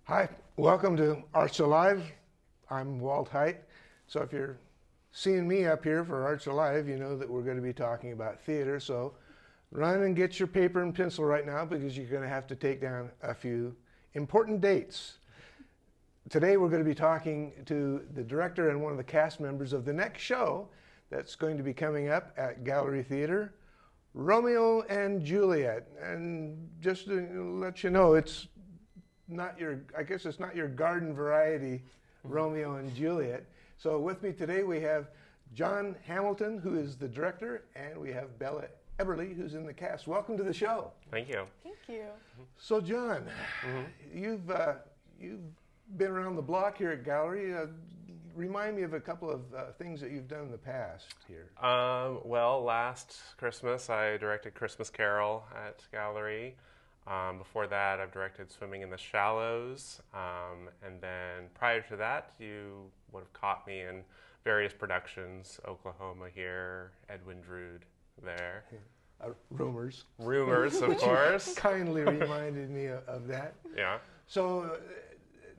Hi, welcome to Arts Alive. I'm Walt Height. So if you're seeing me up here for Arts Alive, you know that we're going to be talking about theater. So run and get your paper and pencil right now because you're going to have to take down a few important dates. Today we're going to be talking to the director and one of the cast members of the next show that's going to be coming up at Gallery Theater, Romeo and Juliet. And just to let you know, it's not your, I guess it's not your garden variety Romeo and Juliet. So with me today we have John Hamilton, who is the director, and we have Bella Eberly, who's in the cast. Welcome to the show. Thank you. Thank you. So John, you've been around the block here at Gallery. Remind me of a couple of things that you've done in the past here. Well, last Christmas I directed Christmas Carol at Gallery. Before that, I've directed Swimming in the Shallows, and then prior to that, you would have caught me in various productions, Oklahoma here, Edwin Drood there. Rumors. Rumors, of course. Kindly reminded me of that. Yeah. So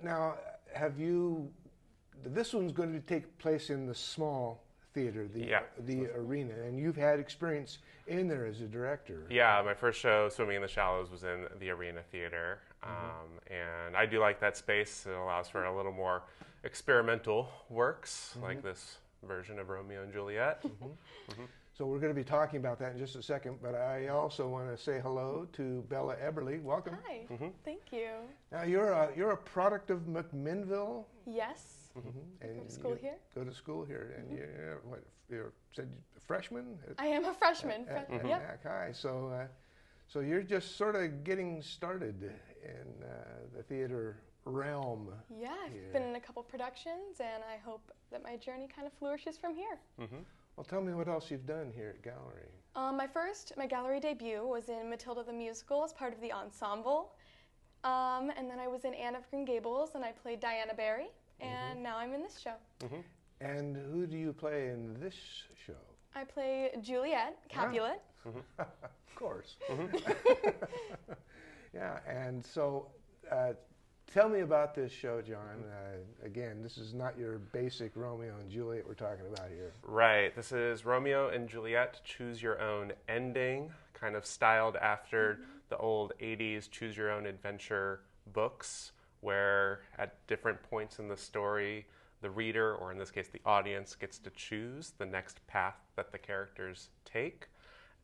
now, this one's going to take place in the small theater, the arena, and you've had experience in there as a director. Yeah, my first show, Swimming in the Shallows, was in the Arena Theater, and I do like that space. It allows for a little more experimental works, like this version of Romeo and Juliet. So we're going to be talking about that in just a second, but I also want to say hello to Bella Eberly. Welcome. Hi. Thank you. Now you're a product of McMinnville. Yes. And Go to school here. Go to school here, and you're a freshman. I am a freshman. At Yep. Mac High. So you're just sort of getting started in the theater realm. Yeah, I've been in a couple productions, and I hope that my journey kind of flourishes from here. Well, tell me what else you've done here at Gallery. My gallery debut was in Matilda the Musical as part of the ensemble, and then I was in Anne of Green Gables, and I played Diana Barry. And now I'm in this show. And who do you play in this show? I play Juliet, Capulet. Of course. Yeah, and so tell me about this show, John. Again, this is not your basic Romeo and Juliet we're talking about here. Right. This is Romeo and Juliet, Choose Your Own Ending, kind of styled after the old 80s Choose Your Own Adventure books, where at different points in the story, the reader, or in this case the audience, gets to choose the next path that the characters take.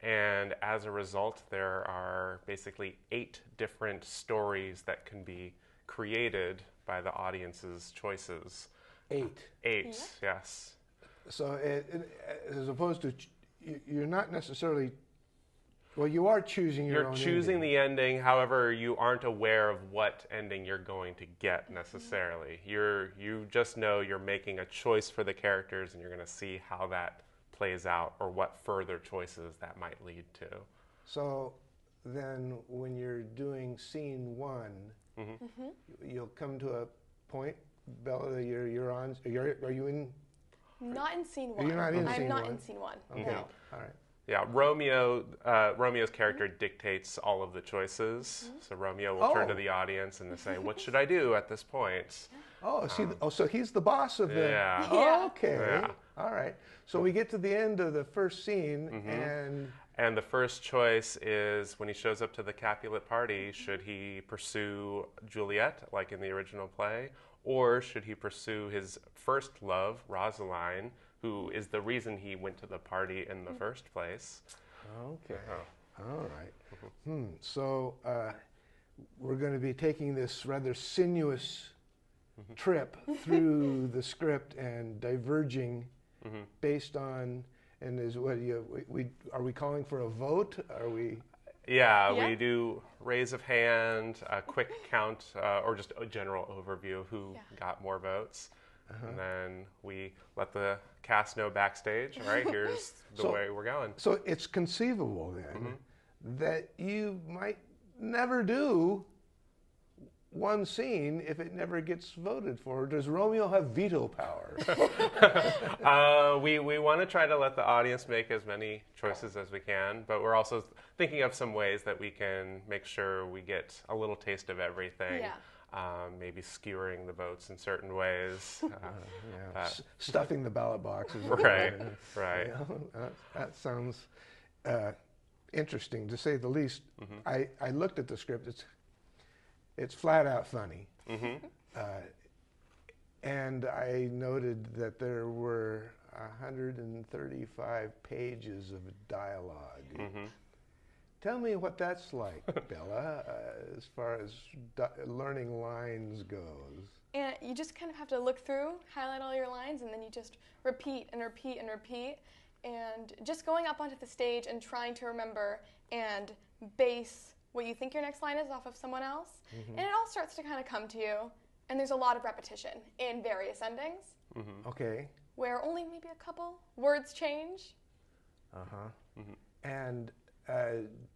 And as a result, there are basically 8 different stories that can be created by the audience's choices. 8? 8, yes. So as opposed to, you're not necessarily... Well, you are choosing your own ending. You're choosing the ending, however, you aren't aware of what ending you're going to get necessarily. You just know you're making a choice for the characters, and you're going to see how that plays out or what further choices that might lead to. So then when you're doing scene 1, you'll come to a point, Bella, are you in? Not in scene 1. You're not in scene 1? I'm not in scene 1. Okay, No. all right. Yeah, Romeo's character dictates all of the choices. So Romeo will turn to the audience and say, "What should I do at this point?" Oh, so he's the boss of the... Yeah. Oh, okay. Yeah. All right. So we get to the end of the first scene, And the first choice is, when he shows up to the Capulet party, should he pursue Juliet, like in the original play, or should he pursue his first love, Rosaline, who is the reason he went to the party in the first place? Okay. All right. So we're going to be taking this rather sinuous trip through the script and diverging based on... And is what are we calling for a vote? Are we? Yeah, we do raise of hand, a quick count, or just a general overview of who got more votes. And then we let the cast know backstage, all right, here's the way we're going. So it's conceivable then that you might never do one scene if it never gets voted for? Does Romeo have veto power? We want to try to let the audience make as many choices as we can, but we're also thinking of some ways that we can make sure we get a little taste of everything. Yeah. maybe skewering the votes in certain ways. Stuffing the ballot boxes. Right, right. You know, that sounds interesting, to say the least. I looked at the script. It's flat out funny. And I noted that there were 135 pages of dialogue. Tell me what that's like, Bella, as far as learning lines goes. And you just kind of have to look through, highlight all your lines, and then you just repeat and repeat and repeat. And just going up onto the stage and trying to remember and base what you think your next line is off of someone else. And it all starts to kind of come to you. And there's a lot of repetition in various endings. Okay. Where only maybe a couple words change. And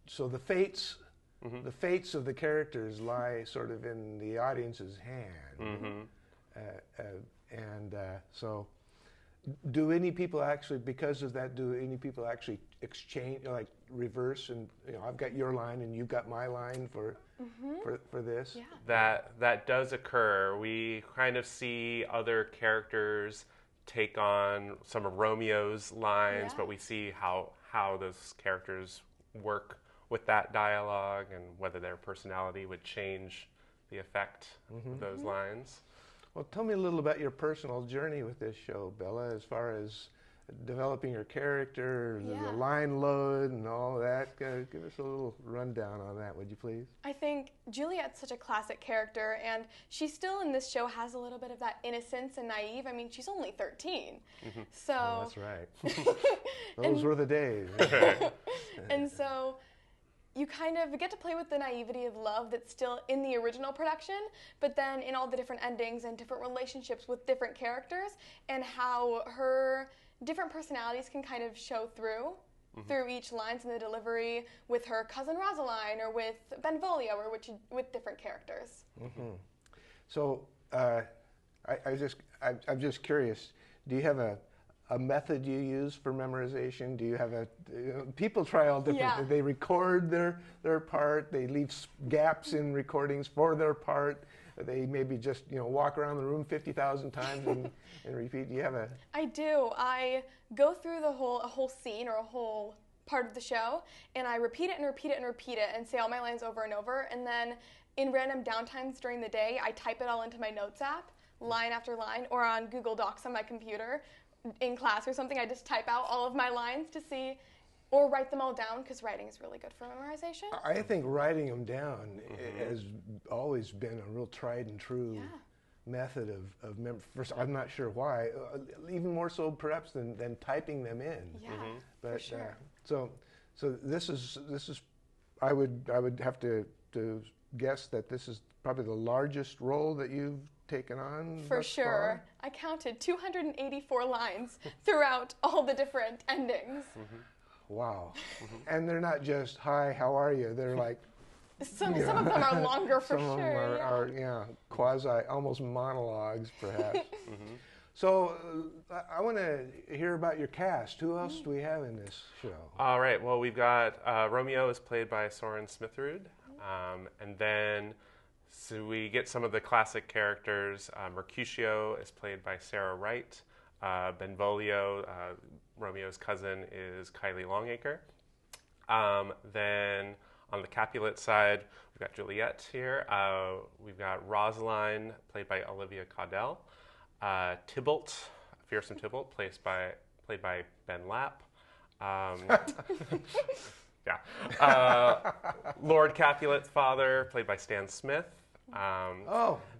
so the fates of the characters lie sort of in the audience's hand. So do any people actually, because of that, do any people actually exchange, like reverse, and I've got your line and you've got my line for this? Yeah. That does occur. We kind of see other characters take on some of Romeo's lines, but we see how those characters work with that dialogue and whether their personality would change the effect of those lines. Well, tell me a little about your personal journey with this show, Bella, as far as developing your character, the line load, and all of that. Give us a little rundown on that, would you please? I think Juliet's such a classic character, and she still in this show has a little bit of that innocence and naive. I mean, she's only 13. So oh, that's right. Those were the days. And so you kind of get to play with the naivety of love that's still in the original production, but then in all the different endings and different relationships with different characters, and how her different personalities can kind of show through each lines in the delivery with her cousin Rosaline or with Benvolio or with different characters. So I'm just curious, do you have a method you use for memorization? Do you have people try all different, they record their part, they leave gaps in recordings for their part, they maybe just walk around the room 50,000 times and repeat. Do you have a... I do. I go through a whole scene or a whole part of the show, and I repeat it and repeat it and repeat it and say all my lines over and over, and then in random downtimes during the day, I type it all into my notes app, line after line, or on Google Docs on my computer. In class or something, I just type out all of my lines to see, or write them all down, because writing is really good for memorization. I think writing them down has always been a real tried and true method of memory. First, I'm not sure why, even more so perhaps than typing them in. But for sure. So this is I would have to guess that this is probably the largest role that you've taken on for thus sure. far? I counted 284 lines throughout all the different endings. Wow. And they're not just, hi, how are you? They're like... Some of them are longer for some sure. Some of them are quasi, almost monologues, perhaps. So I want to hear about your cast. Who else do we have in this show? All right. Well, we've got Romeo is played by Soren Smithrud. And then... So we get some of the classic characters. Mercutio is played by Sarah Wright. Benvolio, Romeo's cousin, is Kylie Longacre. Then on the Capulet side, we've got Juliet here. We've got Rosaline, played by Olivia Caudell. Tybalt, Fearsome Tybalt, played by Ben Lapp. Lord Capulet's father, played by Stan Smith.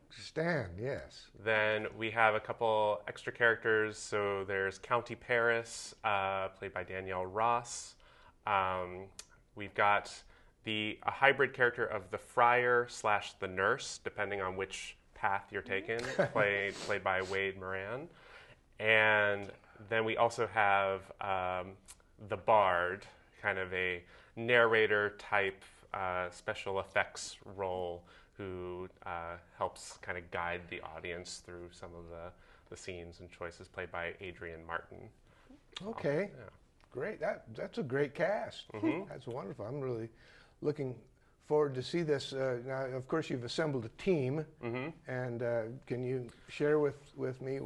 Stan, yes. Then we have a couple extra characters. So there's County Paris, played by Danielle Ross. We've got a hybrid character of the friar / the nurse, depending on which path you're taking, played by Wade Moran. And then we also have the bard, kind of a narrator type special effects role, who helps kind of guide the audience through some of the scenes and choices, played by Adrian Martin. Okay, great. That's a great cast. That's wonderful. I'm really looking forward to see this. Now, of course, you've assembled a team, and can you share with me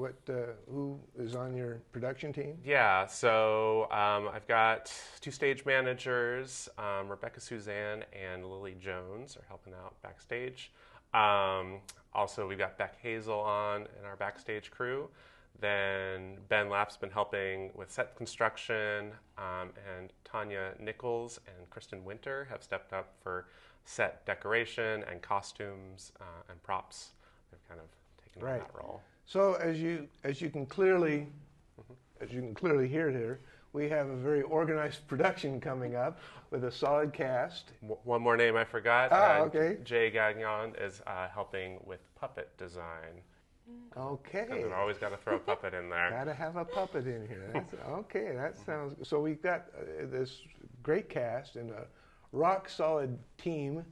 who is on your production team? Yeah, so I've got 2 stage managers, Rebecca Suzanne and Lily Jones are helping out backstage. Also, we've got Beck Hazel on in our backstage crew. Then Ben Lapp's been helping with set construction, and Tanya Nichols and Kristen Winter have stepped up for set decoration and costumes and props. They've kind of taken on that role. So as you can clearly hear here, we have a very organized production coming up with a solid cast. One more name I forgot. Okay. Jay Gagnon is helping with puppet design. Okay. Because we've always got to throw a puppet in there. Got to have a puppet in here. Okay, that sounds good. So we've got this great cast and a rock solid team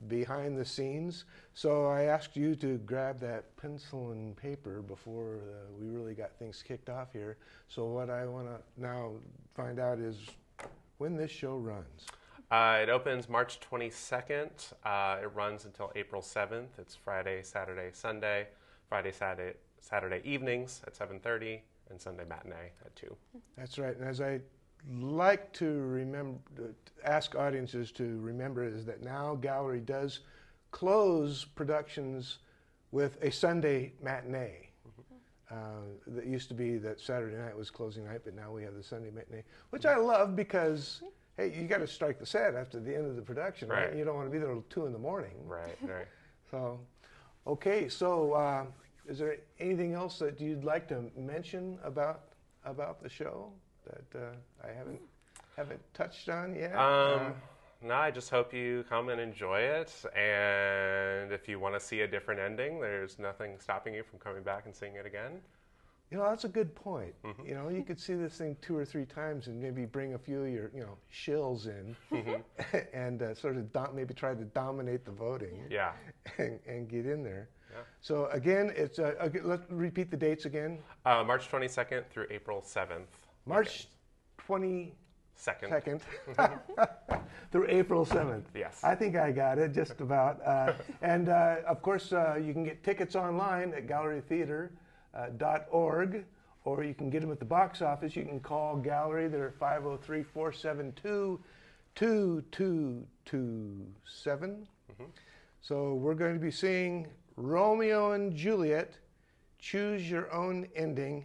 behind the scenes. So I asked you to grab that pencil and paper before we really got things kicked off here. So what I want to now find out is when this show runs. It opens March 22nd. It runs until April 7th. It's Friday, Saturday, Sunday. Friday, Saturday evenings at 7:30, and Sunday matinee at 2. That's right. And as I like to ask audiences to remember is that now Gallery does close productions with a Sunday matinee. That used to be that Saturday night was closing night, but now we have the Sunday matinee, which I love because, hey, you got to strike the set after the end of the production, right? You don't want to be there till 2 in the morning. Right. So, okay, so is there anything else that you'd like to mention about the show that I haven't touched on yet? No, I just hope you come and enjoy it. And if you want to see a different ending, there's nothing stopping you from coming back and seeing it again. You know, that's a good point. You know, you could see this thing 2 or 3 times and maybe bring a few of your, shills in and sort of maybe try to dominate the voting. Yeah. And get in there. Yeah. So again, it's let's repeat the dates again. March 22nd through April 7th. March 22nd Second. through April 7th. Yes. I think I got it just about. And of course, you can get tickets online at gallerytheater.org, or you can get them at the box office. You can call Gallery. They're 503-472-2227. So we're going to be seeing Romeo and Juliet, Choose Your Own Ending.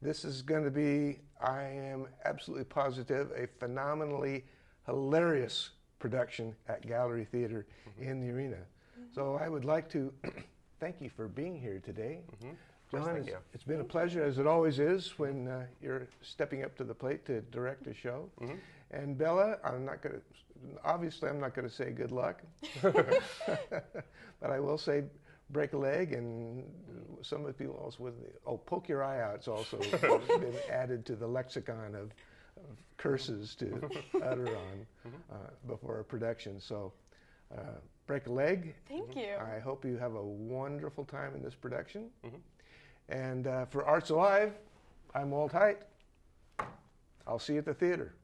This is going to be, I am absolutely positive, a phenomenally hilarious production at Gallery Theater in the Arena. So I would like to thank you for being here today. John, it's been a pleasure, as it always is, when you're stepping up to the plate to direct a show. And Bella, I'm not going to say good luck, but I will say break a leg, and some of the people also poke your eye out. It's also been added to the lexicon of curses to utter on before a production. So break a leg. Thank you. I hope you have a wonderful time in this production. And for Arts Alive, I'm Walt Height. I'll see you at the theater.